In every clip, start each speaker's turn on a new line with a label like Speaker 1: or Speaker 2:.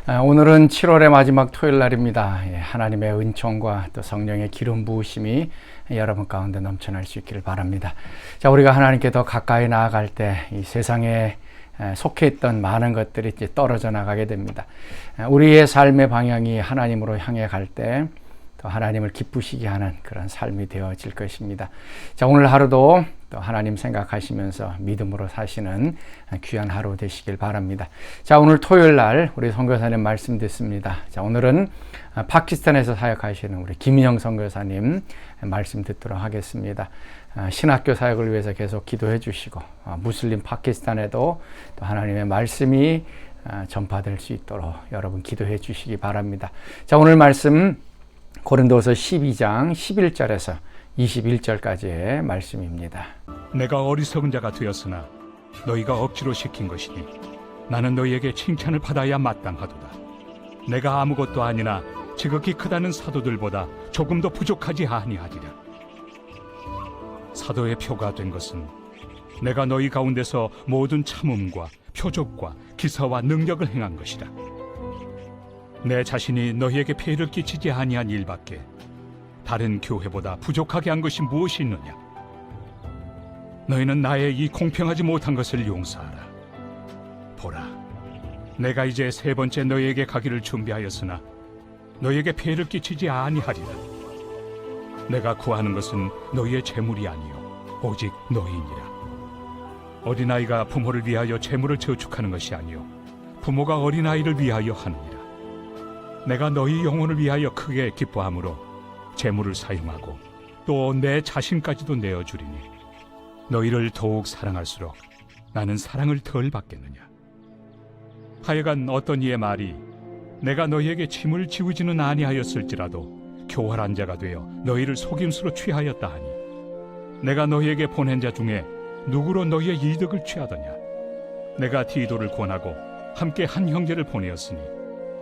Speaker 1: 오늘은 7월의 마지막 토요일 날입니다. 하나님의 은총과 또 성령의 기름 부으심이 여러분 가운데 넘쳐날 수 있기를 바랍니다. 자, 우리가 하나님께 더 가까이 나아갈 때 이 세상에 속해 있던 많은 것들이 이제 떨어져 나가게 됩니다. 우리의 삶의 방향이 하나님으로 향해 갈 때 또 하나님을 기쁘시게 하는 그런 삶이 되어질 것입니다. 자, 오늘 하루도 또 하나님 생각하시면서 믿음으로 사시는 귀한 하루 되시길 바랍니다. 자, 오늘 토요일 날 우리 선교사님 말씀 듣습니다. 자, 오늘은 파키스탄에서 사역하시는 우리 김인영 선교사님 말씀 듣도록 하겠습니다. 신학교 사역을 위해서 계속 기도해 주시고 무슬림 파키스탄에도 또 하나님의 말씀이 전파될 수 있도록 여러분 기도해 주시기 바랍니다. 자, 오늘 말씀 고린도서 12장 11절에서 21절까지의 말씀입니다.
Speaker 2: 내가 어리석은 자가 되었으나 너희가 억지로 시킨 것이니 나는 너희에게 칭찬을 받아야 마땅하도다. 내가 아무것도 아니나 지극히 크다는 사도들보다 조금도 부족하지 아니하리라. 사도의 표가 된 것은 내가 너희 가운데서 모든 참음과 표적과 기사와 능력을 행한 것이라. 내 자신이 너희에게 폐해를 끼치지 아니한 일밖에 다른 교회보다 부족하게 한 것이 무엇이 있느냐? 너희는 나의 이 공평하지 못한 것을 용서하라. 보라, 내가 이제 세 번째 너희에게 가기를 준비하였으나 너희에게 폐해를 끼치지 아니하리라. 내가 구하는 것은 너희의 재물이 아니요 오직 너희니라. 어린아이가 부모를 위하여 재물을 저축하는 것이 아니요 부모가 어린아이를 위하여 하느니라. 내가 너희 영혼을 위하여 크게 기뻐함으로 재물을 사용하고 또 내 자신까지도 내어주리니 너희를 더욱 사랑할수록 나는 사랑을 덜 받겠느냐. 하여간 어떤 이의 말이 내가 너희에게 짐을 지우지는 아니하였을지라도 교활한 자가 되어 너희를 속임수로 취하였다 하니 내가 너희에게 보낸 자 중에 누구로 너희의 이득을 취하더냐. 내가 디도를 권하고 함께 한 형제를 보내었으니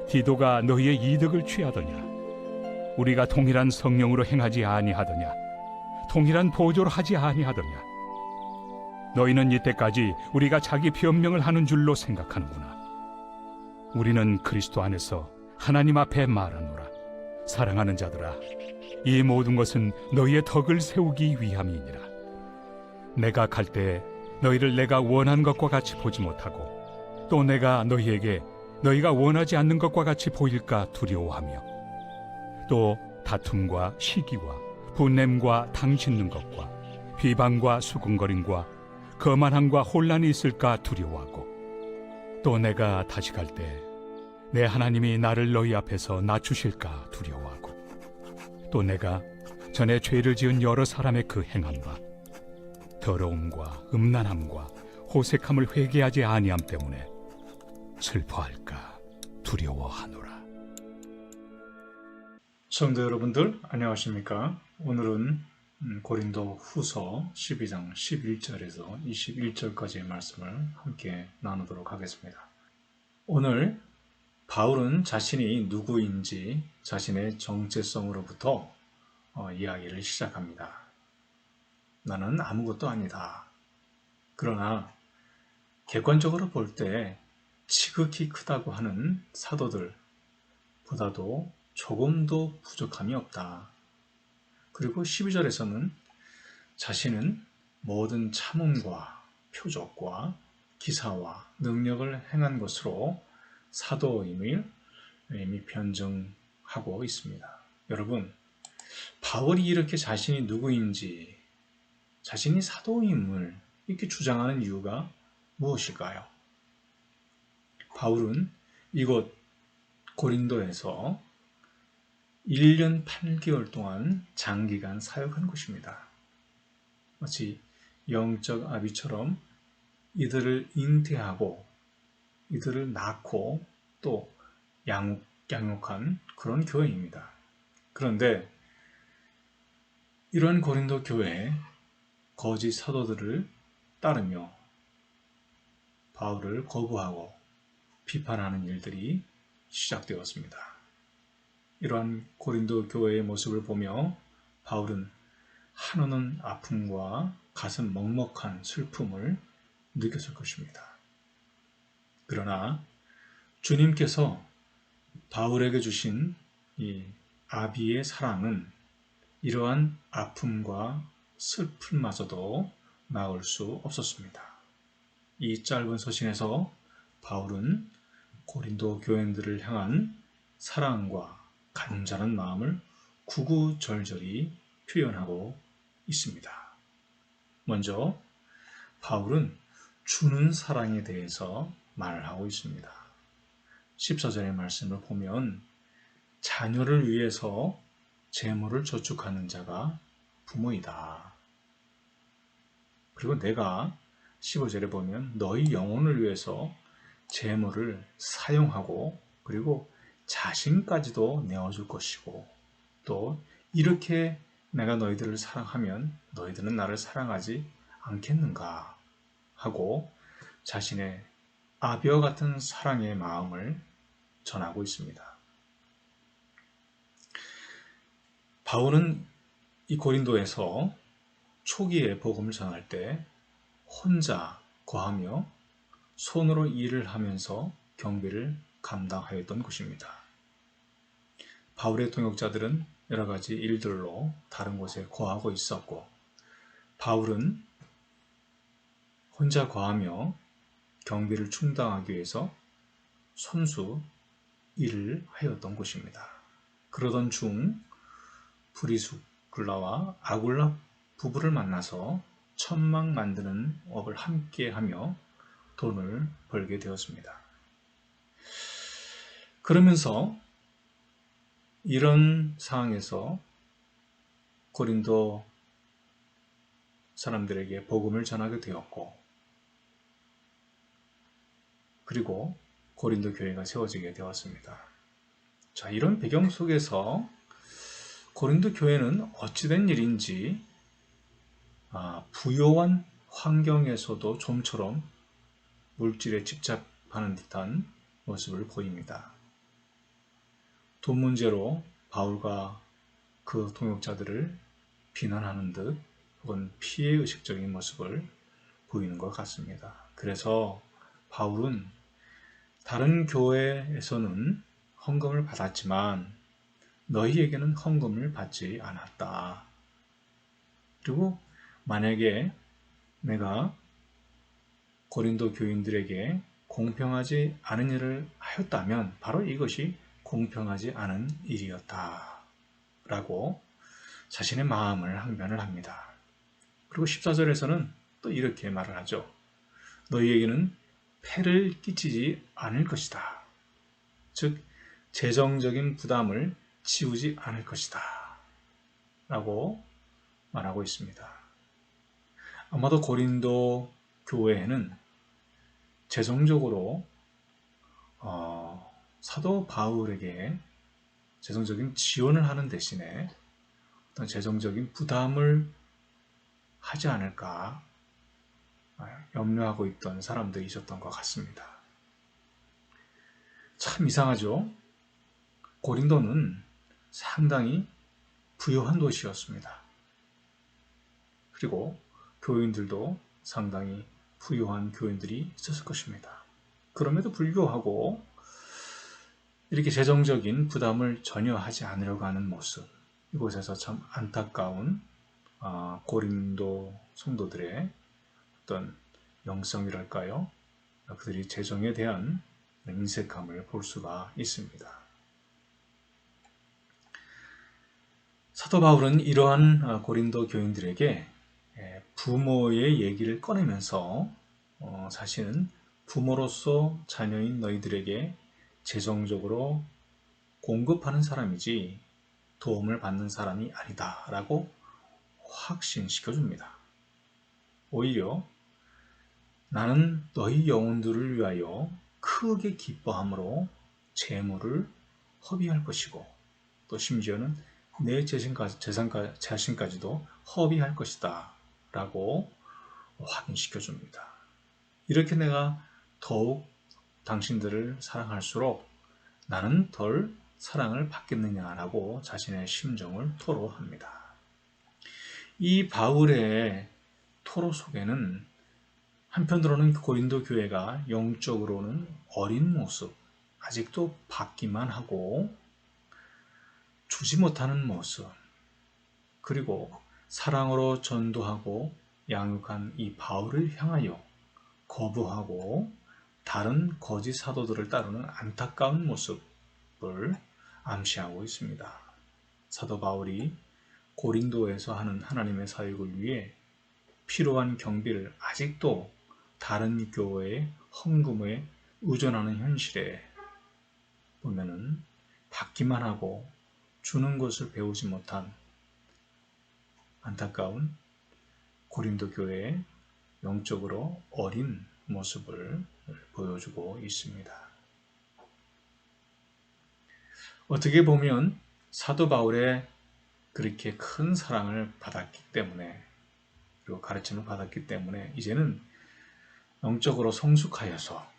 Speaker 2: 디도가 너희의 이득을 취하더냐. 우리가 동일한 성령으로 행하지 아니하더냐. 동일한 보조로 하지 아니하더냐. 너희는 이때까지 우리가 자기 변명을 하는 줄로 생각하는구나. 우리는 그리스도 안에서 하나님 앞에 말하노라. 사랑하는 자들아, 이 모든 것은 너희의 덕을 세우기 위함이니라. 내가 갈 때 너희를 내가 원한 것과 같이 보지 못하고 또 내가 너희에게 너희가 원하지 않는 것과 같이 보일까 두려워하며 또 다툼과 시기와 분냄과 당짓는 것과 비방과 수군거림과 거만함과 혼란이 있을까 두려워하고 또 내가 다시 갈 때 내 하나님이 나를 너희 앞에서 낮추실까 두려워하고 또 내가 전에 죄를 지은 여러 사람의 그 행함 바 더러움과 음란함과 호색함을 회개하지 아니함 때문에 슬퍼할까 두려워하노라.
Speaker 3: 성도 여러분들 안녕하십니까? 오늘은 고린도 후서 12장 11절에서 21절까지의 말씀을 함께 나누도록 하겠습니다. 오늘 바울은 자신이 누구인지 자신의 정체성으로부터 이야기를 시작합니다. 나는 아무것도 아니다. 그러나 객관적으로 볼 때 지극히 크다고 하는 사도들보다도 조금도 부족함이 없다. 그리고 12절에서는 자신은 모든 참음과 표적과 기사와 능력을 행한 것으로 사도임을 이미 변증하고 있습니다. 여러분, 바울이 이렇게 자신이 누구인지, 자신이 사도임을 이렇게 주장하는 이유가 무엇일까요? 바울은 이곳 고린도에서 1년 8개월 동안 장기간 사역한 것입니다. 마치 영적 아비처럼 이들을 잉태하고 이들을 낳고 또 양육한 그런 교회입니다. 그런데 이러한 고린도 교회에 거짓 사도들을 따르며 바울을 거부하고 비판하는 일들이 시작되었습니다. 이러한 고린도 교회의 모습을 보며 바울은 한없는 아픔과 가슴 먹먹한 슬픔을 느꼈을 것입니다. 그러나 주님께서 바울에게 주신 이 아비의 사랑은 이러한 아픔과 슬픔마저도 막을 수 없었습니다. 이 짧은 서신에서 바울은 고린도 교인들을 향한 사랑과 간절한 마음을 구구절절히 표현하고 있습니다. 먼저 바울은 주는 사랑에 대해서 말을 하고 있습니다. 14절의 말씀을 보면 자녀를 위해서 재물을 저축하는 자가 부모이다. 그리고 내가 15절에 보면 너희 영혼을 위해서 재물을 사용하고 그리고 자신까지도 내어줄 것이고 또 이렇게 내가 너희들을 사랑하면 너희들은 나를 사랑하지 않겠는가 하고 자신의 아비와 같은 사랑의 마음을 전하고 있습니다. 바울은 이 고린도에서 초기에 복음을 전할 때 혼자 거하며 손으로 일을 하면서 경비를 감당하였던 것입니다. 바울의 동역자들은 여러 가지 일들로 다른 곳에 거하고 있었고 바울은 혼자 거하며 경비를 충당하기 위해서 손수 일을 하였던 것입니다. 그러던 중 브리스굴라와 아굴라 부부를 만나서 천막 만드는 업을 함께 하며 돈을 벌게 되었습니다. 그러면서 이런 상황에서 고린도 사람들에게 복음을 전하게 되었고 그리고 고린도 교회가 세워지게 되었습니다. 자, 이런 배경 속에서 고린도 교회는 어찌된 일인지 부요한 환경에서도 좀처럼 물질에 집착하는 듯한 모습을 보입니다. 돈 문제로 바울과 그 동역자들을 비난하는 듯 혹은 피해의식적인 모습을 보이는 것 같습니다. 그래서 바울은 다른 교회에서는 헌금을 받았지만 너희에게는 헌금을 받지 않았다. 그리고 만약에 내가 고린도 교인들에게 공평하지 않은 일을 하였다면 바로 이것이 공평하지 않은 일이었다. 라고 자신의 마음을 항변을 합니다. 그리고 14절에서는 또 이렇게 말을 하죠. 너희에게는 폐를 끼치지 않을 것이다. 즉 재정적인 부담을 지우지 않을 것이다. 라고 말하고 있습니다. 아마도 고린도 교회에는 재정적으로 사도 바울에게 재정적인 지원을 하는 대신에 어떤 재정적인 부담을 하지 않을까 염려하고 있던 사람들이 있었던 것 같습니다. 참 이상하죠? 고린도는 상당히 부유한 도시였습니다. 그리고 교인들도 상당히 부유한 교인들이 있었을 것입니다. 그럼에도 불구하고 이렇게 재정적인 부담을 전혀 하지 않으려고 하는 모습, 이곳에서 참 안타까운 고린도 성도들의 어떤 영성이랄까요? 그들이 재정에 대한 인색함을 볼 수가 있습니다. 사도 바울은 이러한 고린도 교인들에게 부모의 얘기를 꺼내면서 자신은 부모로서 자녀인 너희들에게 재정적으로 공급하는 사람이지 도움을 받는 사람이 아니다 라고 확신시켜 줍니다. 오히려 나는 너희 영혼들을 위하여 크게 기뻐함으로 재물을 허비할 것이고 또 심지어는 내 자신까지도 허비할 것이다 라고 확인시켜 줍니다. 이렇게 내가 더욱 당신들을 사랑할수록 나는 덜 사랑을 받겠느냐라고 자신의 심정을 토로합니다. 이 바울의 토로 속에는 한편으로는 고린도 교회가 영적으로는 어린 모습, 아직도 받기만 하고 주지 못하는 모습, 그리고 사랑으로 전도하고 양육한 이 바울을 향하여 거부하고 다른 거짓 사도들을 따르는 안타까운 모습을 암시하고 있습니다. 사도 바울이 고린도에서 하는 하나님의 사역을 위해 필요한 경비를 아직도 다른 교회의 헌금에 의존하는 현실에 보면은 받기만 하고 주는 것을 배우지 못한 안타까운 고린도 교회의 영적으로 어린 모습을 보여주고 있습니다. 어떻게 보면 사도 바울의 그렇게 큰 사랑을 받았기 때문에, 그리고 가르침을 받았기 때문에 이제는 영적으로 성숙하여서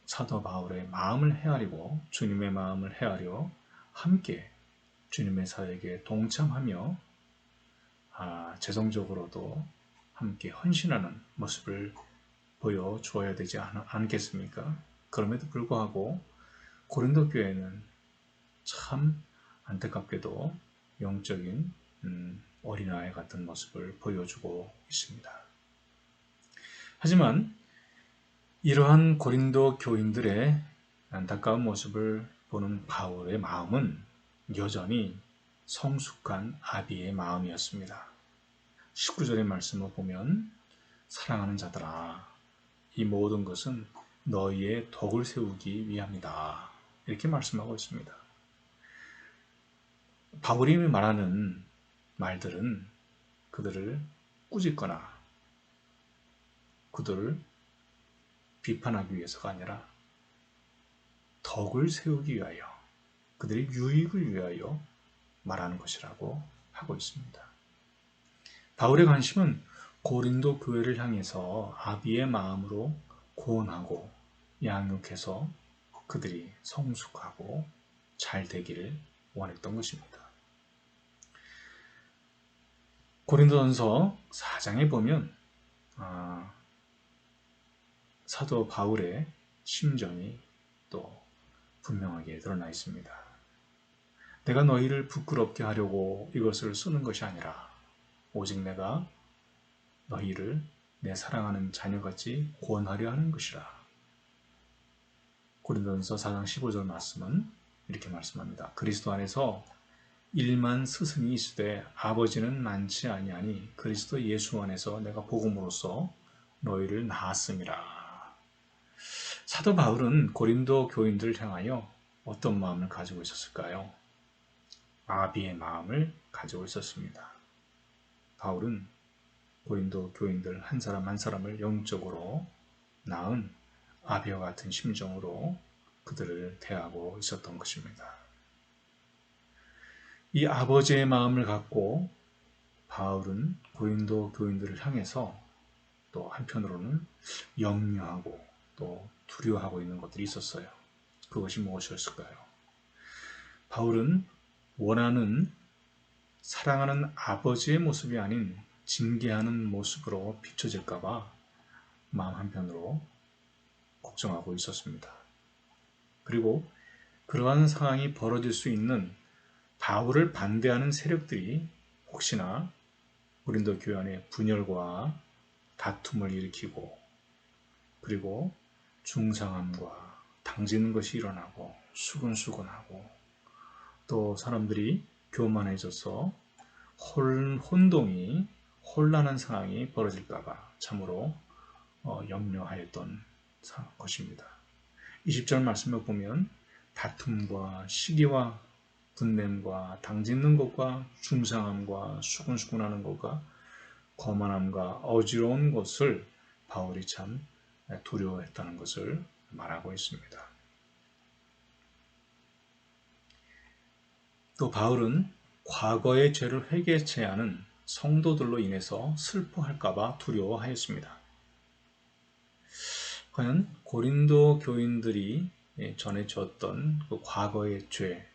Speaker 3: 사도 바울의 마음을 헤아리고 주님의 마음을 헤아려 함께 주님의 사역에 동참하며 재정적으로도 함께 헌신하는 모습을 보여주어야 되지 않겠습니까? 그럼에도 불구하고 고린도 교회는 참 안타깝게도 영적인 어린아이 같은 모습을 보여주고 있습니다. 하지만 이러한 고린도 교인들의 안타까운 모습을 보는 바울의 마음은 여전히 성숙한 아비의 마음이었습니다. 19절의 말씀을 보면 사랑하는 자들아, 이 모든 것은 너희의 덕을 세우기 위함이다. 이렇게 말씀하고 있습니다. 바울이 말하는 말들은 그들을 꾸짖거나 그들을 비판하기 위해서가 아니라 덕을 세우기 위하여, 그들의 유익을 위하여 말하는 것이라고 하고 있습니다. 바울의 관심은 고린도 교회를 향해서 아비의 마음으로 고언하고 양육해서 그들이 성숙하고 잘 되기를 원했던 것입니다. 고린도전서 4장에 보면 사도 바울의 심정이 또 분명하게 드러나 있습니다. 내가 너희를 부끄럽게 하려고 이것을 쓰는 것이 아니라 오직 내가 너희를 내 사랑하는 자녀같이 구원하려 하는 것이라. 고린도전서 4장 15절 말씀은 이렇게 말씀합니다. 그리스도 안에서 일만 스승이 있으되 아버지는 많지 아니하니 그리스도 예수 안에서 내가 복음으로써 너희를 낳았음이라. 사도 바울은 고린도 교인들을 향하여 어떤 마음을 가지고 있었을까요? 아비의 마음을 가지고 있었습니다. 바울은 고린도 교인들 한 사람 한 사람을 영적으로 낳은 아비와 같은 심정으로 그들을 대하고 있었던 것입니다. 이 아버지의 마음을 갖고 바울은 고린도 교인들을 향해서 또 한편으로는 염려하고 또 두려워하고 있는 것들이 있었어요. 그것이 무엇이었을까요? 바울은 원하는 사랑하는 아버지의 모습이 아닌 징계하는 모습으로 비춰질까봐 마음 한편으로 걱정하고 있었습니다. 그리고 그러한 상황이 벌어질 수 있는 바울을 반대하는 세력들이 혹시나 고린도 교회 안에 분열과 다툼을 일으키고 그리고 중상함과 당지는 것이 일어나고 수근수근하고 또 사람들이 교만해져서 혼동이 혼란한 상황이 벌어질까봐 참으로 염려하였던 것입니다. 20절 말씀을 보면 다툼과 시기와 분냄과 당짓는 것과 중상함과 수근수근하는 것과 거만함과 어지러운 것을 바울이 참 두려워했다는 것을 말하고 있습니다. 또 바울은 과거의 죄를 회개치 않은 성도들로 인해서 슬퍼할까봐 두려워하였습니다. 과연 고린도 교인들이 전해졌던 그 과거의 죄,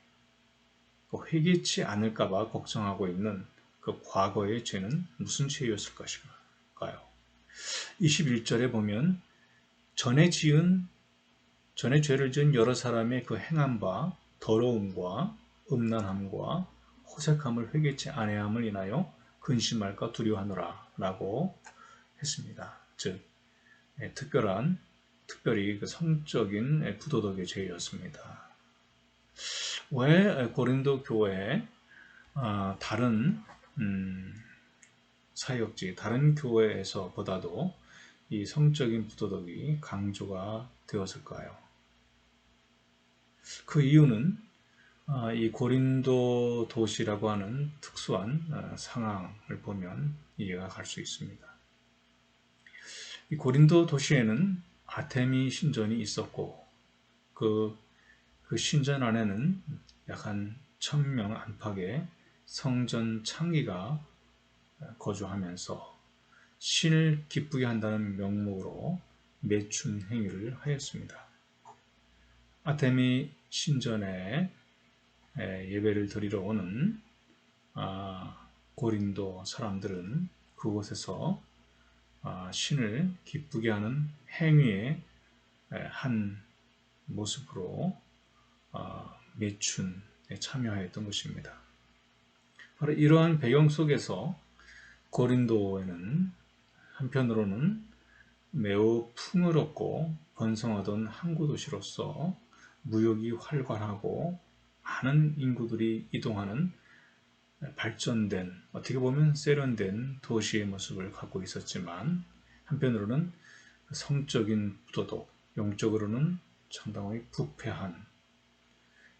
Speaker 3: 회개치 않을까봐 걱정하고 있는 그 과거의 죄는 무슨 죄였을 것일까요? 21절에 보면 전에 지은 전에 죄를 지은 여러 사람의 그 행한 바 더러움과 음란함과 호색함을 회개치 아니함을 인하여 근심할까 두려워하노라 라고 했습니다. 즉 특별히 그 성적인 부도덕의 죄였습니다. 왜 고린도 교회에 다른 사역지, 다른 교회에서보다도 이 성적인 부도덕이 강조가 되었을까요? 그 이유는 이 고린도 도시라고 하는 특수한 상황을 보면 이해가 갈 수 있습니다. 이 고린도 도시에는 아테미 신전이 있었고 그 신전 안에는 약 한 1000명 안팎의 성전 창기가 거주하면서 신을 기쁘게 한다는 명목으로 매춘 행위를 하였습니다. 아테미 신전에 예배를 드리러 오는 고린도 사람들은 그곳에서 신을 기쁘게 하는 행위의 한 모습으로 매춘에 참여하였던 것입니다. 바로 이러한 배경 속에서 고린도에는 한편으로는 매우 풍요롭고 번성하던 항구 도시로서 무역이 활발하고 많은 인구들이 이동하는 발전된, 어떻게 보면 세련된 도시의 모습을 갖고 있었지만 한편으로는 성적인 부도덕, 영적으로는 상당히 부패한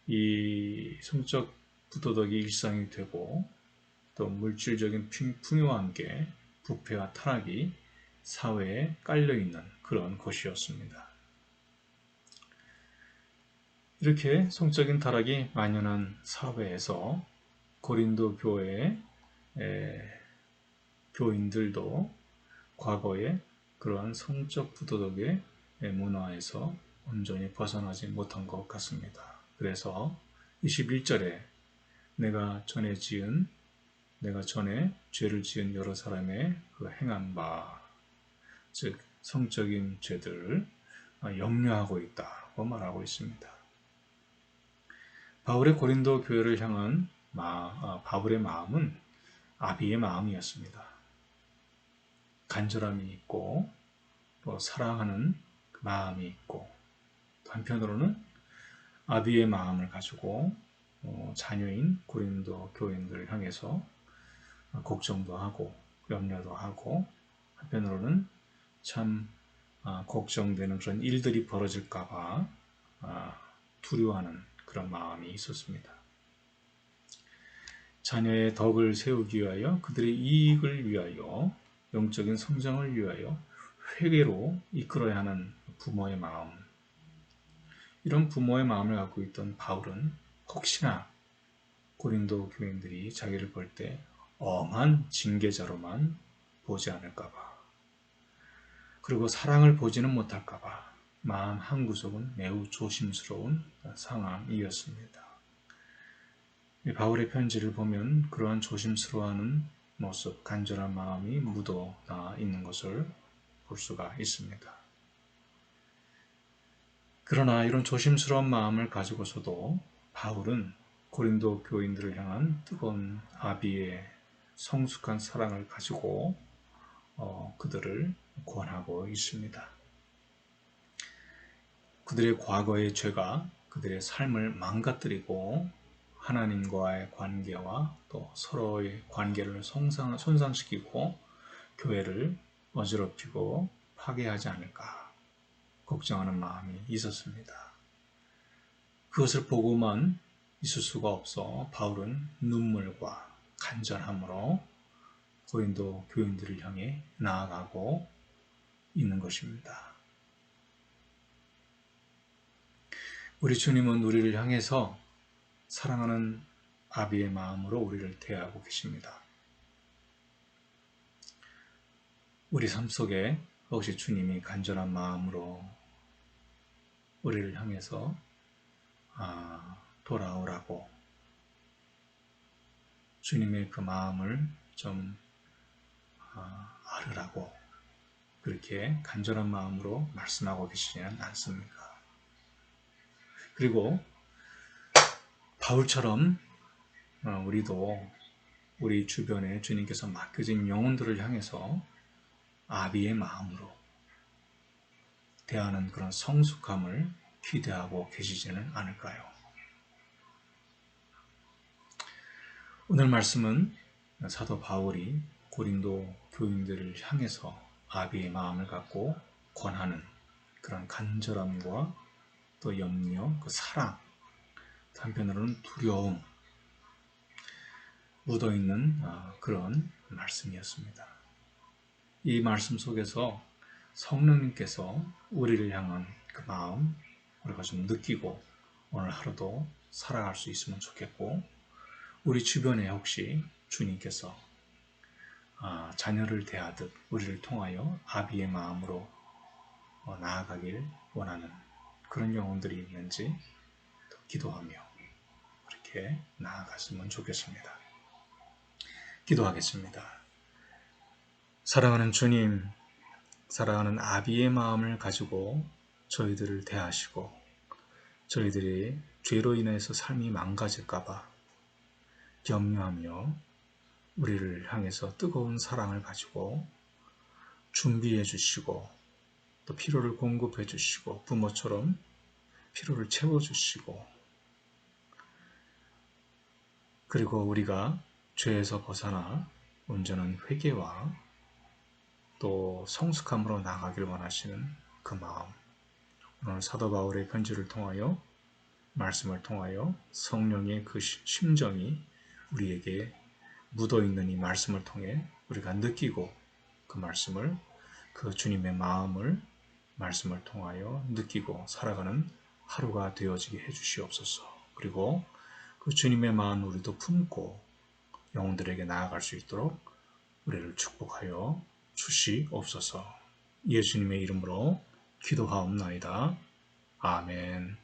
Speaker 3: 이 성적 부도덕이 일상이 되고 또 물질적인 풍요와 함께 부패와 타락이 사회에 깔려있는 그런 것이었습니다. 이렇게 성적인 타락이 만연한 사회에서 고린도 교회의 교인들도 과거에 그러한 성적 부도덕의 문화에서 온전히 벗어나지 못한 것 같습니다. 그래서 21절에 내가 전에 죄를 지은 여러 사람의 그 행한 바, 즉 성적인 죄들을 염려하고 있다고 말하고 있습니다. 바울의 고린도 교회를 향한 바울의 마음은 아비의 마음이었습니다. 간절함이 있고 또 사랑하는 마음이 있고 또 한편으로는 아비의 마음을 가지고 자녀인 고린도 교인들을 향해서 걱정도 하고 염려도 하고 한편으로는 참 걱정되는 그런 일들이 벌어질까봐 두려워하는 그런 마음이 있었습니다. 자녀의 덕을 세우기 위하여 그들의 이익을 위하여 영적인 성장을 위하여 회개로 이끌어야 하는 부모의 마음, 이런 부모의 마음을 갖고 있던 바울은 혹시나 고린도 교인들이 자기를 볼 때 엄한 징계자로만 보지 않을까봐, 그리고 사랑을 보지는 못할까봐 마음 한구석은 매우 조심스러운 상황이었습니다. 바울의 편지를 보면 그러한 조심스러워하는 모습, 간절한 마음이 묻어나 있는 것을 볼 수가 있습니다. 그러나 이런 조심스러운 마음을 가지고서도 바울은 고린도 교인들을 향한 뜨거운 아비의 성숙한 사랑을 가지고 그들을 권하고 있습니다. 그들의 과거의 죄가 그들의 삶을 망가뜨리고 하나님과의 관계와 또 서로의 관계를 손상시키고 교회를 어지럽히고 파괴하지 않을까 걱정하는 마음이 있었습니다. 그것을 보고만 있을 수가 없어 바울은 눈물과 간절함으로 고린도 교인들을 향해 나아가고 있는 것입니다. 우리 주님은 우리를 향해서 사랑하는 아비의 마음으로 우리를 대하고 계십니다. 우리 삶 속에 혹시 주님이 간절한 마음으로 우리를 향해서 돌아오라고, 주님의 그 마음을 좀 알으라고 그렇게 간절한 마음으로 말씀하고 계시지는 않습니까? 그리고 바울처럼 우리도 우리 주변에 주님께서 맡겨진 영혼들을 향해서 아비의 마음으로 대하는 그런 성숙함을 기대하고 계시지는 않을까요? 오늘 말씀은 사도 바울이 고린도 교인들을 향해서 아비의 마음을 갖고 권하는 그런 간절함과 또 염려, 그 사랑, 한편으로는 두려움 묻어있는 그런 말씀이었습니다. 이 말씀 속에서 성령님께서 우리를 향한 그 마음 우리가 좀 느끼고 오늘 하루도 살아갈 수 있으면 좋겠고, 우리 주변에 혹시 주님께서 자녀를 대하듯 우리를 통하여 아비의 마음으로 나아가길 원하는 그런 영혼들이 있는지 기도하며 그렇게 나아갔으면 좋겠습니다. 기도하겠습니다. 사랑하는 주님, 사랑하는 아비의 마음을 가지고 저희들을 대하시고 저희들이 죄로 인해서 삶이 망가질까봐 염려하며 우리를 향해서 뜨거운 사랑을 가지고 준비해 주시고 또 필요를 공급해 주시고 부모처럼 필요를 채워 주시고, 그리고 우리가 죄에서 벗어나 온전한 회개와 또 성숙함으로 나아가길 원하시는 그 마음, 오늘 사도 바울의 편지를 통하여 말씀을 통하여 성령의 그 심정이 우리에게 묻어있는 이 말씀을 통해 우리가 느끼고 그 말씀을, 그 주님의 마음을 말씀을 통하여 느끼고 살아가는 하루가 되어지게 해주시옵소서. 그리고 그 주님의 마음 우리도 품고 영혼들에게 나아갈 수 있도록 우리를 축복하여 주시옵소서. 예수님의 이름으로 기도하옵나이다. 아멘.